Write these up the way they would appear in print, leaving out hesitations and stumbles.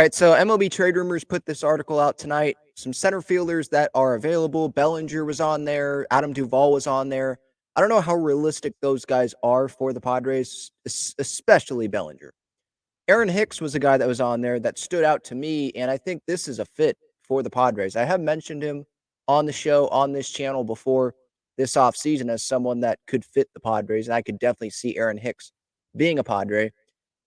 All right, so MLB Trade Rumors put this article out tonight. Some center fielders that are available. Bellinger was on there. Adam Duvall was on there. I don't know how realistic those guys are for the Padres, especially Bellinger. Aaron Hicks was a guy that was on there that stood out to me, and I think this is a fit for the Padres. I have mentioned him on the show, on this channel before this offseason as someone that could fit the Padres, and I could definitely see Aaron Hicks being a Padre.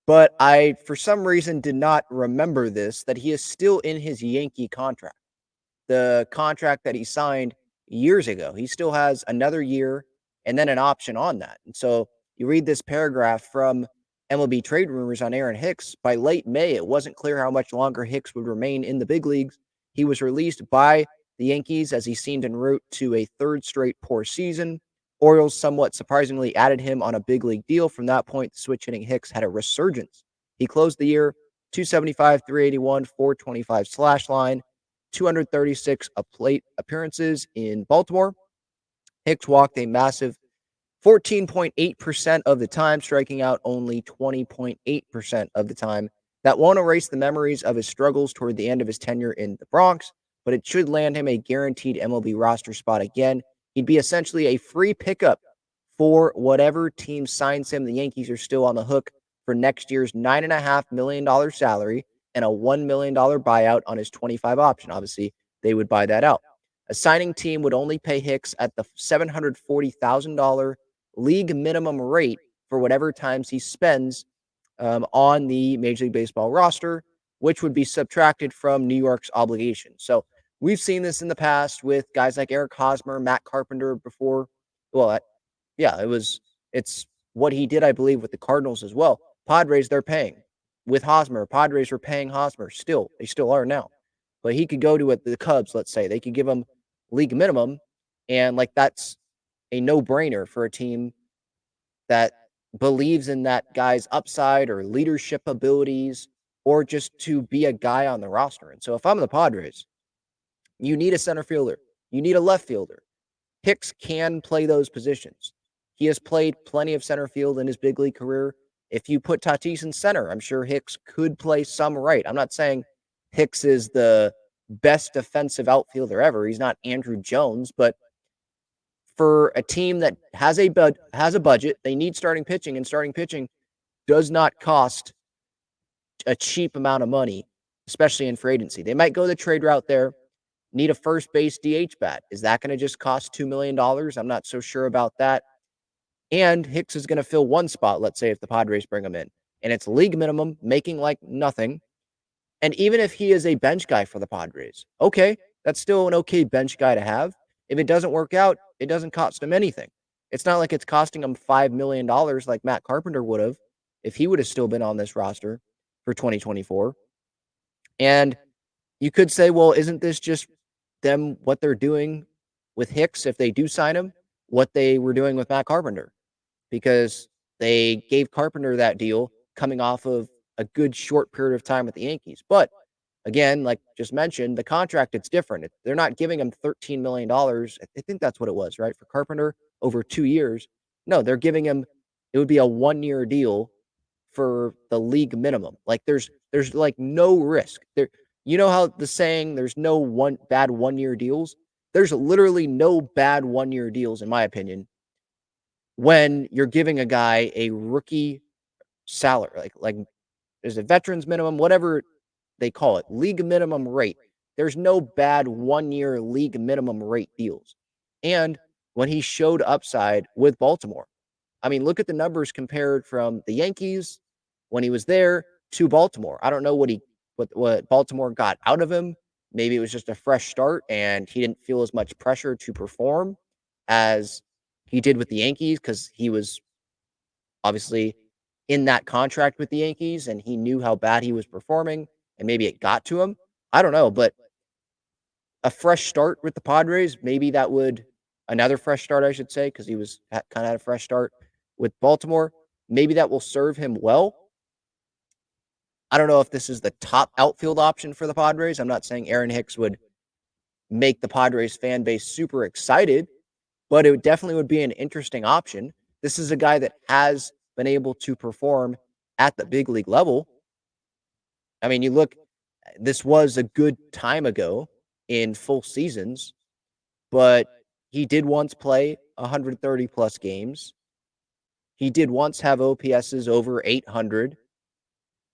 But I, for some reason, did not remember this, that he is still in his Yankee contract, the contract that he signed years ago. He still has another year and then an option on that. And so you read this paragraph from MLB Trade Rumors on Aaron Hicks. By late May, it wasn't clear how much longer Hicks would remain in the big leagues. He was released by the Yankees as he seemed en route to a third straight poor season. Orioles somewhat surprisingly added him on a big league deal. From that point, the switch hitting Hicks had a resurgence. He closed the year 275, 381, 425 slash line, 236 plate appearances in Baltimore. Hicks walked a massive 14.8% of the time, striking out only 20.8% of the time. That won't erase the memories of his struggles toward the end of his tenure in the Bronx, but it should land him a guaranteed MLB roster spot again. He'd be essentially a free pickup for whatever team signs him. The Yankees are still on the hook for next year's $9.5 million salary and a $1 million buyout on his 25 option. Obviously, they would buy that out. A signing team would only pay Hicks at the $740,000 league minimum rate for whatever times he spends on the Major League Baseball roster, which would be subtracted from New York's obligation. So we've seen this in the past with guys like Eric Hosmer, Matt Carpenter before. Well, it's what he did, I believe, with the Cardinals as well. Padres, they're paying. With Hosmer, Padres were paying Hosmer still. They still are now. But he could go to the Cubs, let's say. They could give him league minimum, and that's a no-brainer for a team that believes in that guy's upside or leadership abilities or just to be a guy on the roster. And so if I'm the Padres, you need a center fielder. You need a left fielder. Hicks can play those positions. He has played plenty of center field in his big league career. If you put Tatis in center, I'm sure Hicks could play some right. I'm not saying Hicks is the best defensive outfielder ever. He's not Andrew Jones, but for a team that has a budget, they need starting pitching, and starting pitching does not cost a cheap amount of money, especially in free agency. They might go the trade route there, need a first base DH bat. Is that going to just cost $2 million? I'm not so sure about that. And Hicks is going to fill one spot, let's say, if the Padres bring him in. And it's league minimum, making like nothing. And even if he is a bench guy for the Padres, okay, that's still an okay bench guy to have. If it doesn't work out, it doesn't cost him anything. It's not like it's costing him $5 million like Matt Carpenter would have if he would have still been on this roster for 2024. And you could say, well, isn't this just them, what they're doing with Hicks if they do sign him, what they were doing with Matt Carpenter? Because they gave Carpenter that deal coming off of a good short period of time with the Yankees. But again, like just mentioned, the contract, it's different. They're not giving him $13 million. I think that's what it was, right? For Carpenter over 2 years. No, they're giving him, it would be a 1-year deal for the league minimum. Like there's like no risk. There, you know how the saying, there's no bad 1-year deals? There's literally no bad 1-year deals, in my opinion, when you're giving a guy a rookie salary, like there's a veterans minimum, whatever they call it, league minimum rate. There's no bad 1-year league minimum rate deals. And when he showed upside with Baltimore, I mean, look at the numbers compared from the Yankees when he was there to Baltimore. I don't know what Baltimore got out of him. Maybe it was just a fresh start and he didn't feel as much pressure to perform as he did with the Yankees because he was obviously in that contract with the Yankees and he knew how bad he was performing and maybe it got to him. I don't know, but a fresh start with the Padres, maybe that would another fresh start, I should say, because he was kind of had a fresh start with Baltimore. Maybe that will serve him well. I don't know if this is the top outfield option for the Padres. I'm not saying Aaron Hicks would make the Padres fan base super excited, but it definitely would be an interesting option. This is a guy that has been able to perform at the big league level. I mean, you look This was a good time ago in full seasons, but he did once play 130 plus games. He did once have OPSs over 800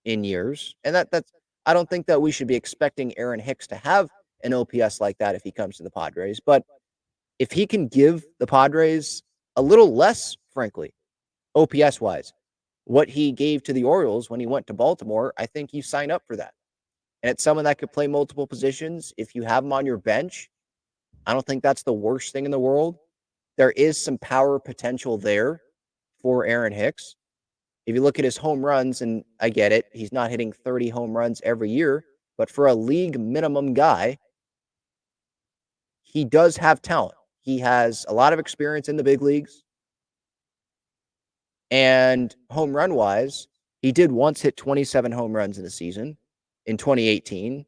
in years. And that's I don't think that we should be expecting Aaron Hicks to have an OPS like that if he comes to the Padres, but if he can give the Padres a little less, frankly, OPS wise, what he gave to the Orioles when he went to Baltimore, I think you sign up for that. And it's someone that could play multiple positions. If you have him on your bench, I don't think that's the worst thing in the world. There is some power potential there for Aaron Hicks. If you look at his home runs, and I get it, he's not hitting 30 home runs every year, but for a league minimum guy, he does have talent. He has a lot of experience in the big leagues. And home run wise, he did once hit 27 home runs in the season in 2018.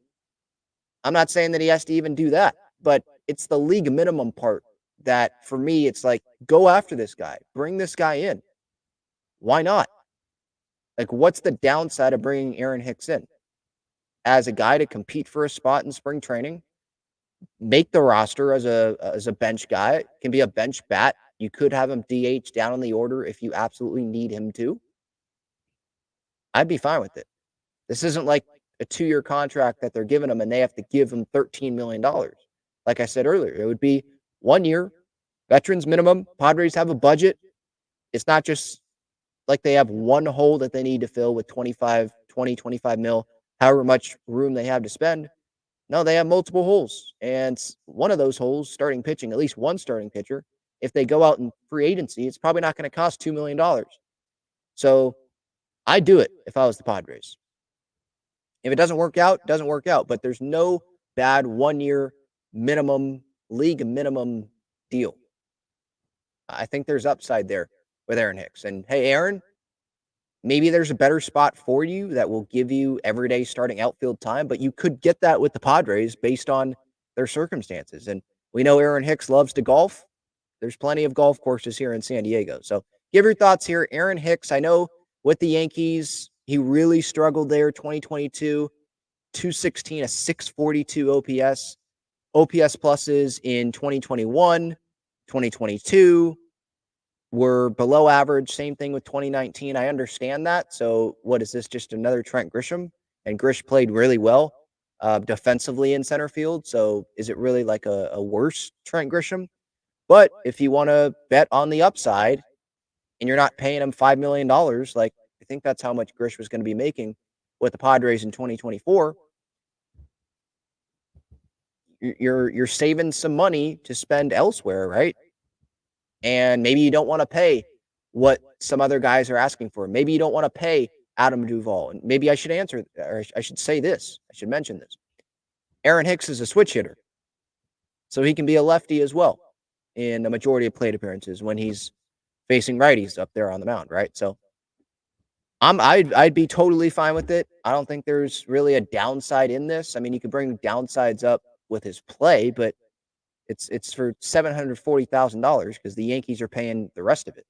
I'm not saying that he has to even do that, but it's the league minimum part that for me, it's like, go after this guy, bring this guy in. Why not? Like, what's the downside of bringing Aaron Hicks in as a guy to compete for a spot in spring training? Make the roster as a bench guy, can be a bench bat. You could have him DH down in the order if you absolutely need him to. I'd be fine with it. This isn't like a 2-year contract that they're giving him and they have to give him $13 million. Like I said earlier, it would be 1 year, veterans minimum. Padres have a budget. It's not just like they have one hole that they need to fill with 25 mil, however much room they have to spend. No, they have multiple holes. And one of those holes, starting pitching, at least one starting pitcher, if they go out in free agency, it's probably not going to cost $2 million. So I'd do it if I was the Padres. If it doesn't work out, it doesn't work out. But there's no bad 1 year minimum, league minimum deal. I think there's upside there with Aaron Hicks. And hey, Aaron, maybe there's a better spot for you that will give you everyday starting outfield time, but you could get that with the Padres based on their circumstances. And we know Aaron Hicks loves to golf. There's plenty of golf courses here in San Diego. So give your thoughts here. Aaron Hicks, I know with the Yankees, he really struggled there 2022, 216, a 642 OPS. OPS pluses in 2021, 2022 were below average. Same thing with 2019. I understand that. So what is this? Just another Trent Grisham? And Grish played really well defensively in center field. So is it really like a worse Trent Grisham? But if you want to bet on the upside and you're not paying him $5 million, like I think that's how much Grish was going to be making with the Padres in 2024. You're saving some money to spend elsewhere, right? And maybe you don't want to pay what some other guys are asking for. Maybe you don't want to pay Adam Duvall. And maybe I should answer, or I should say this. I should mention this. Aaron Hicks is a switch hitter, so he can be a lefty as well in the majority of plate appearances when he's facing righties up there on the mound, right? So I'd be totally fine with it. I don't think there's really a downside in this. I mean, you could bring downsides up with his play, but it's for $740,000 because the Yankees are paying the rest of it.